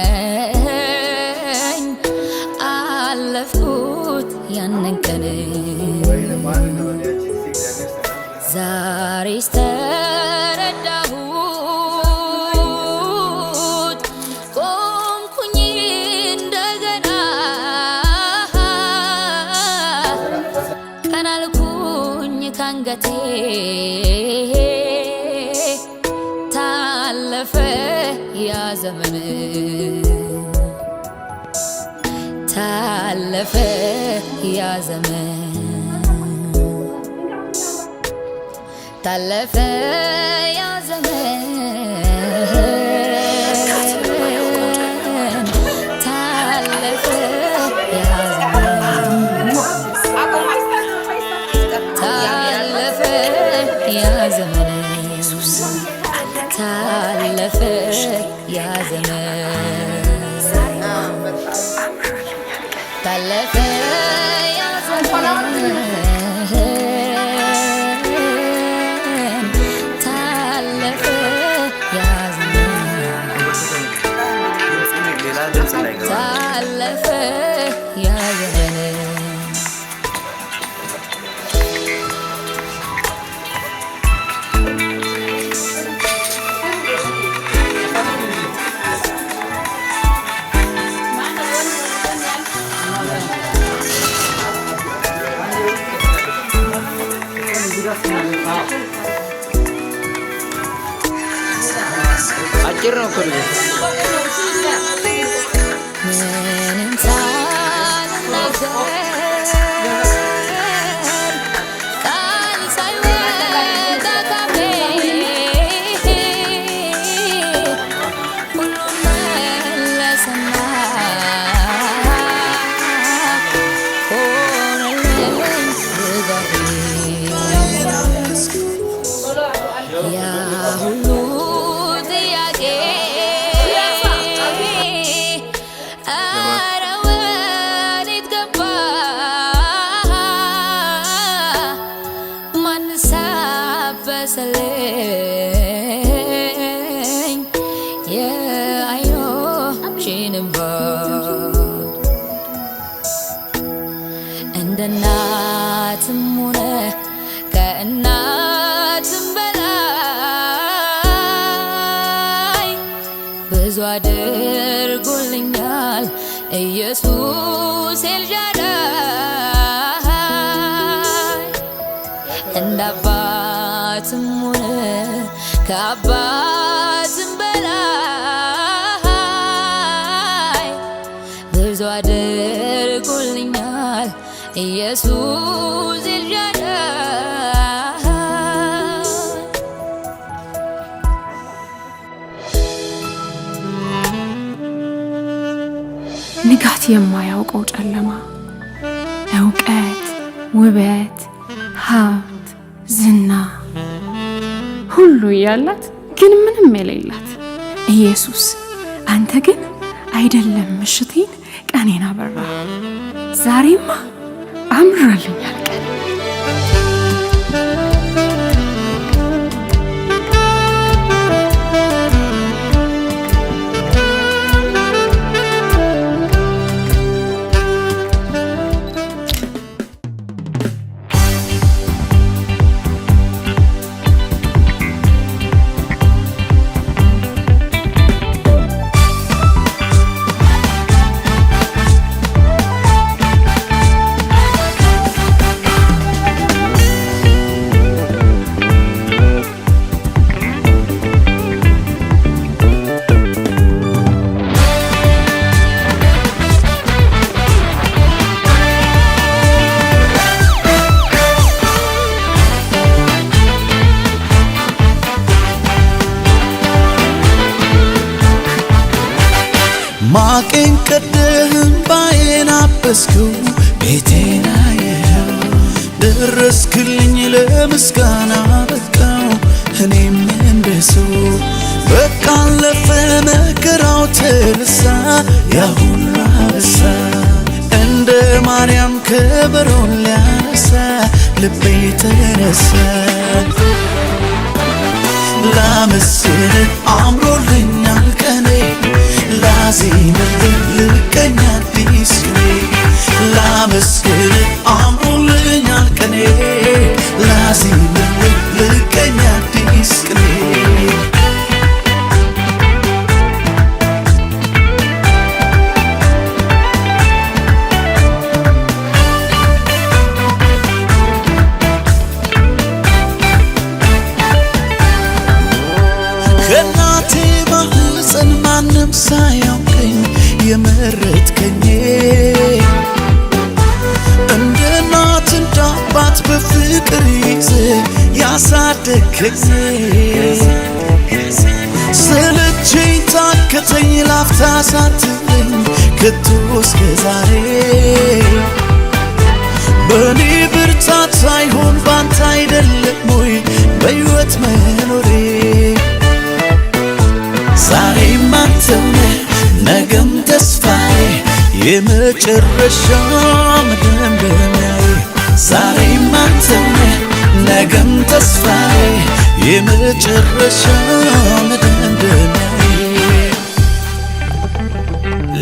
አሻገረኝ አለፍኩት ያንን ቀን ዛሬስ ተረዳሁት ቆምኩኝ እንደገና ቀና አልኩኝ ካንገቴ ታለፈ ያ ዘመን ታለፈ ያ ዘመን ታለፈ ያ ዘመን ታለፈ ያ ዘመን ታለፈ ያ ዘመን ታለፈ ያ ዘመን ታለፈ ያ ዘመን ታለፈ ያ ዘመን አጭር ነው እኮ ምንም ሳልናገር ቃል ሳይወጣ ካፌ ሁሉም መለሰና ሆነልኝ ድጋፌ ያ ሁሉ በሰለኝ የዓይኖቼን እንባ እንደ እናትም ሆነ ከእናትም በላይ ብዙ አድርጎልኛል ኢየሱስ ኤልሻዳይ እንደ አባትም ሆነ ከአባትም በላይ ብዙ አድርጎልኛል ኢየሱስ ኤልሻዳይ ንጋት የማያውቀው ጨለማ እውቀት ውበት ሀብት ዝና ሁሉ ያላት ግን ምንም የሌላት ኢየሱስ አንተ ግን አይደለም ምሽቴን ቀኔን አበራ ዛሬማ አምራልኛል ቀን ማቄን ቀደህም ባዬን አበስከው ቤቴን አየኸው ደረስክልኝ ለምስጋና በቃው እኔም እንደሰው በቃ አለፈ መከራው ተረሳ ያ ሁሉ አበሳ እንደ ማርያም ከበሮን ሊያነሳ ልቤ ተነሳ ላመስግን አምሮልኛል ቀኔ ማንም ሳያውቀኝ የመረጥከኝ እንደ እናት እንደ አባት በፍቅር ይዘህ ያሳደግከኝ ሰለቸኝ ታከተኝ ላፍታ ሳትለኝ ከቶ እስከ ዛሬ በኔ ብርታት ሳይሆን ባንተ አይደለም ወይ በሕይወት መኖሬ ዛሬም አንተው ነህ ነገም ተስፋዬ የመጨረሻ መደምደሚያዬ ዛሬም አንተው ነህ ነገም ተስፋዬ የመጨረሻ መደምደሚያዬ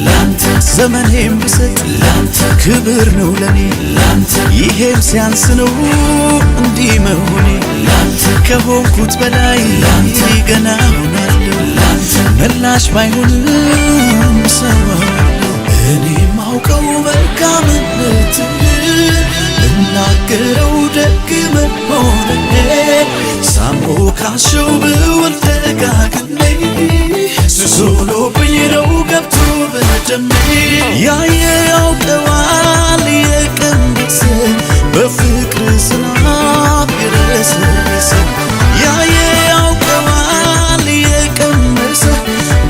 ላንተ ዘመኔም ብሰጥ ላንተ ክብር ነው ለኔ ላንተ ይሄም ሲያንስ ነው እንዲህ መሆኔ ላንተ ከሆንኩት በላይ ላንተ ገና ሆናለሁ ላንተ ምላሽ ባይሆንም እሰዋለሁ እኔ ማውቀው መልካምነትህ ልናገረው ደግ መሆንህ ሳሞካሸው ብውል ደጋግሜ ሱስ ሆኖብኝ ነው ገብቶ በደሜ ያየ ያውቀዋል የቀመሰ በፍቅር ዝናብ የረሰረሰ ያየ ያውቀዋል የቀመሰ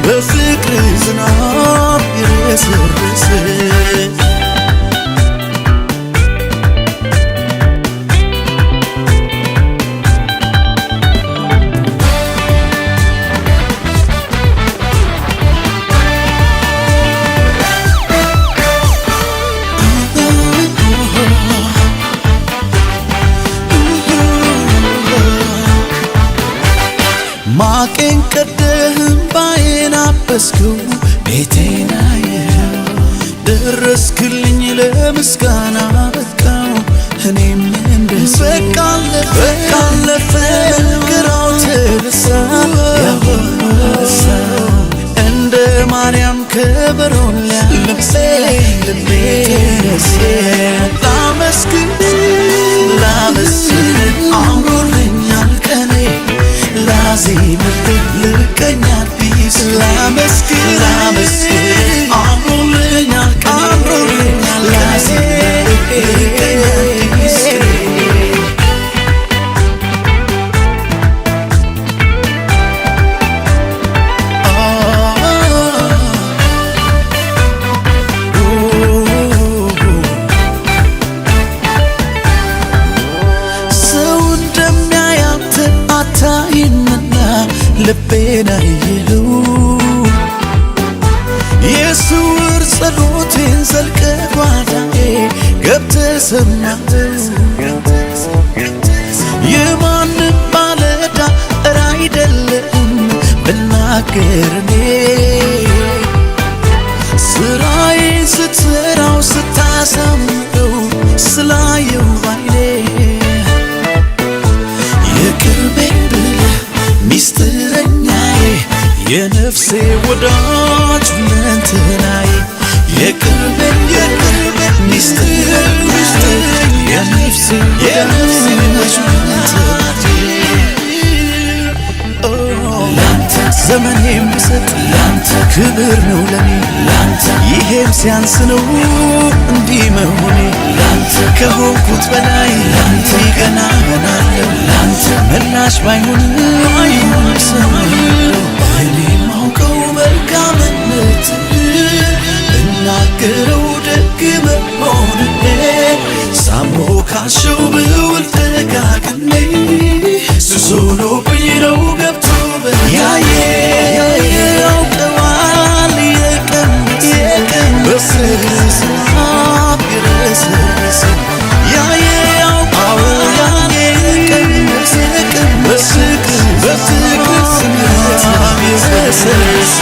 በፍቅር ዝናብ የረሰረሰ ማቄን ቀደህ እምባዬን አበስከው ቤቴን አየኸው ደረስክልኝ ለምስጋና በቃው እኔም በቃ አለፈ መከራው ተረሳ ያሁኑ ረሳ እንደ ማርያም ከበሮን ልቤ ተነሳ ላመስግን አምሮልኛል ቀኔ ላዜምልህ ልቀኛ አዲስ ላመስግን አምሮልኛል ላዜምልህ ልቀኛ አዲስ ልቤን አየኸው የስውር ጸሎቴን ዘልቀህ ጓዳዬ ገብተህ ሰማኸው የማንም ባለዕዳ ኧረ አይደለሁም ብናገር እኔ ስራዬን ስትሠራው ስታሳምረው ስላየው ባይኔ የቅርቤ ብለህ ሚስጥረኛዬ የነፍሴ ወዳጅ ሁለንተናዬ የቅርቤ ሚስጥረኛዬ የነፍሴ ወዳጅ ሁለንተናዬ ላንተ ዘመኔም ብሰጥ ላንተ ክብር ነው ለኔ ላንተ ይሄም ሲያንስ ነው እንዲህ መሆኔ ላንተ ከሆንኩት በላይ ላንተ ገና ሆናለሁ ላንተ ምላሽ ባይሆንም እሰዋለሁ እኔ ማውቀው መልካምነትህ ልናገረው ደግ መሆንህ ሳሞካሸው ብውል ደጋግሜ ሱስ ሆኖብኝ ነው ገብቶ ያየ ያውቀዋል የቀመሰ በፍቅር ዝናብ የረሰረሰ ያየ ያውቀዋል የቀመሰ በፍቅር ዝናብ የረሰረሰ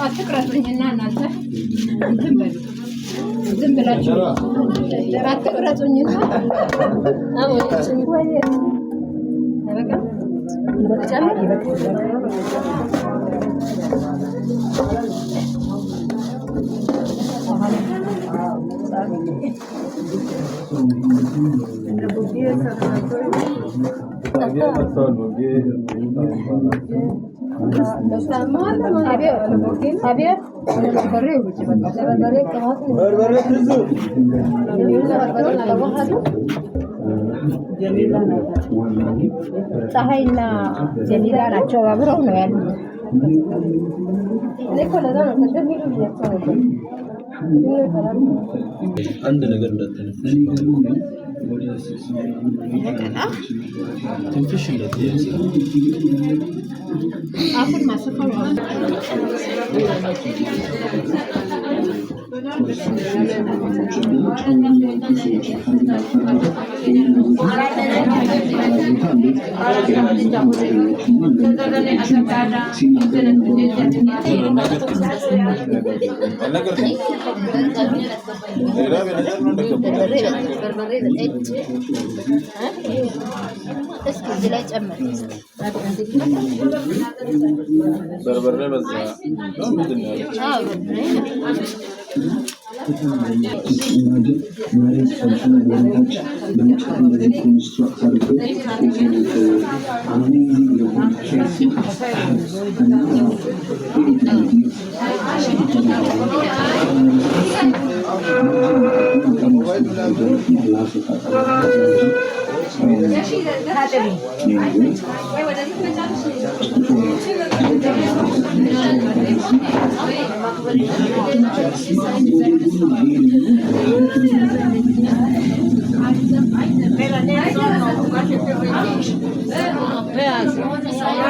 አትቅረጹኝና እናንተ ዝም ብላችሁ አትቅረጹኝና ፀሐይና ጀሚላ ናቸው አብረው ነው ያሉት። አንድ ነገር እንዳትነፍሽ ትንፍሽ እንዳትያዝ አሁን ማሰፋው በርበሬ በዛ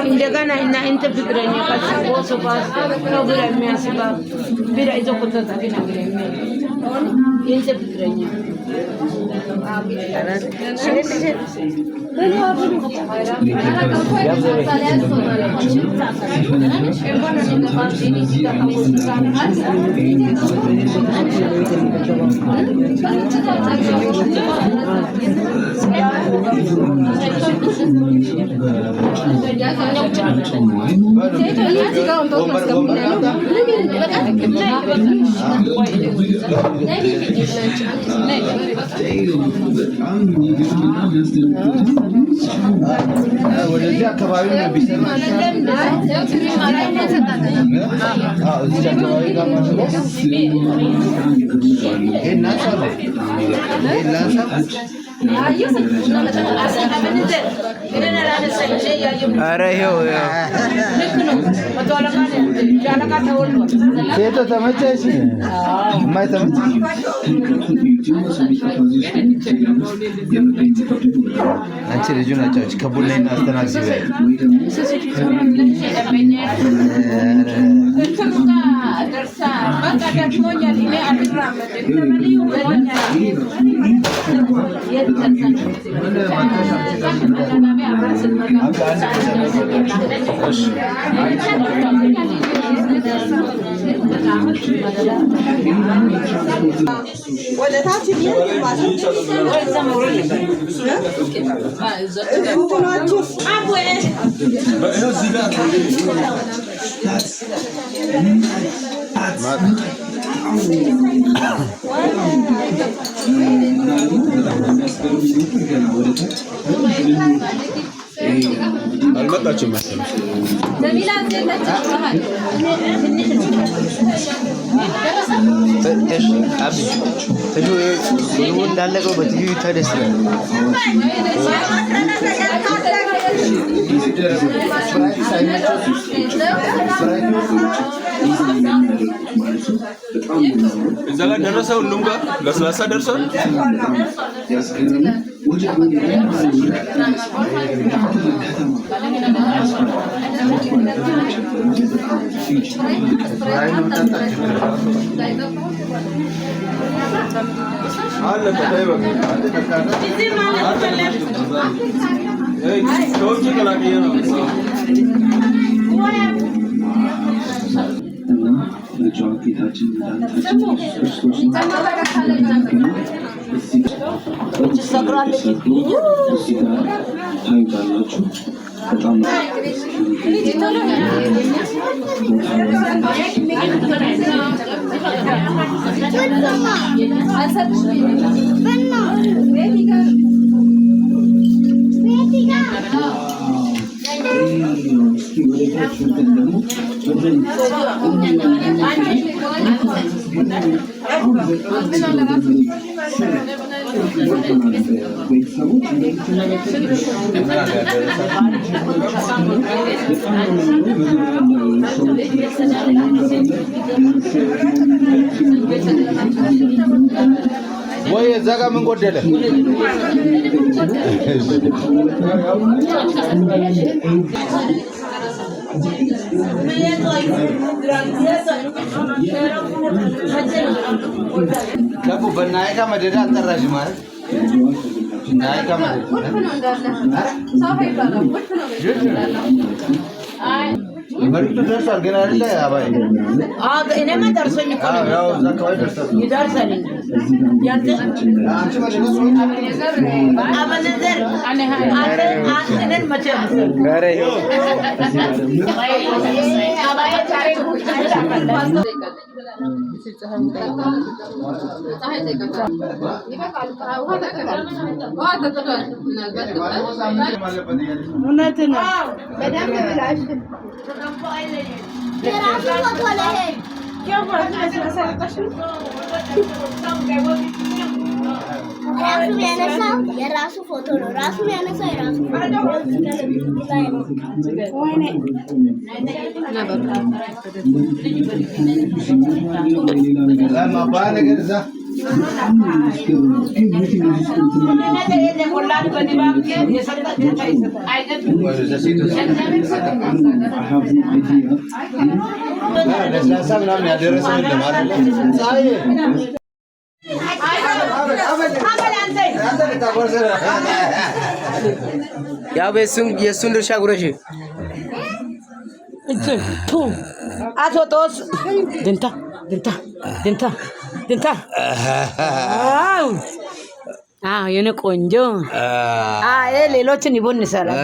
እንደገና እና እንተ ፍቅረኛ ካስቦ ባስ ነው ብላ የሚያስባ ብላ ይዞ ቆጣ ግን አግረኛ እንተ ፍቅረኛ ወደዚህ አካባቢ ነው ቢሰራ እዚህ አካባቢ ጋር ማለት ኧረ ይኸው ሴቶ ተመቸሽ? የማይተመቸሽ አንቺ ልጁን አጫውች ከቡናና አስተናግጂ በይ። አልመጣችም መሰለኝ እንዳለቀው በቲቪ ተደስ እዛ ጋር ደረሰ። ሁሉም ጋር ለስላሳ ደርሷል። አለ ጌታችን መድኃኒታችን ኢየሱስ ክርስቶስ ታዩታላችሁ። በጣም ወይ እዛ ጋር ምን ጎደለ? ከቡ በናይካ መደዳ አጠራሽ ማለት ናይካ መደዳ መሬቱ ደርሷል ግን አይደለ? አባይ እኔማ ደርሶኝ እኮ ነው። ያው እዛ አካባቢ ደርሷል። ይደርሳል። ያንተ አንቺ መደዳ አበነዘር አንተን መቼ ጋሬ እውነት ነው። የራሱ ፎቶ ነው። ራሱ ያነሳው የራሱ ለስላሳ ምናምን ያደረሰልን ማለት ያው የእሱን ድርሻ ጉረሽ አቶ ጦስ ድንታ ድንታ ድንታ ድንታ የኔ ቆንጆ ሌሎችን ይቦን ይሰራል።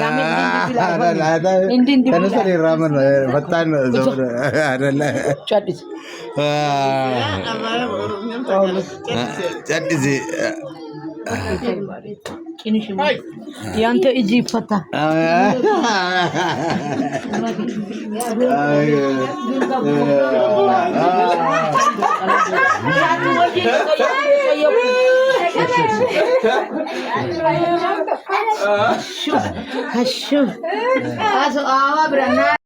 ያንተ እጅ ይፈታ። Asu awa berana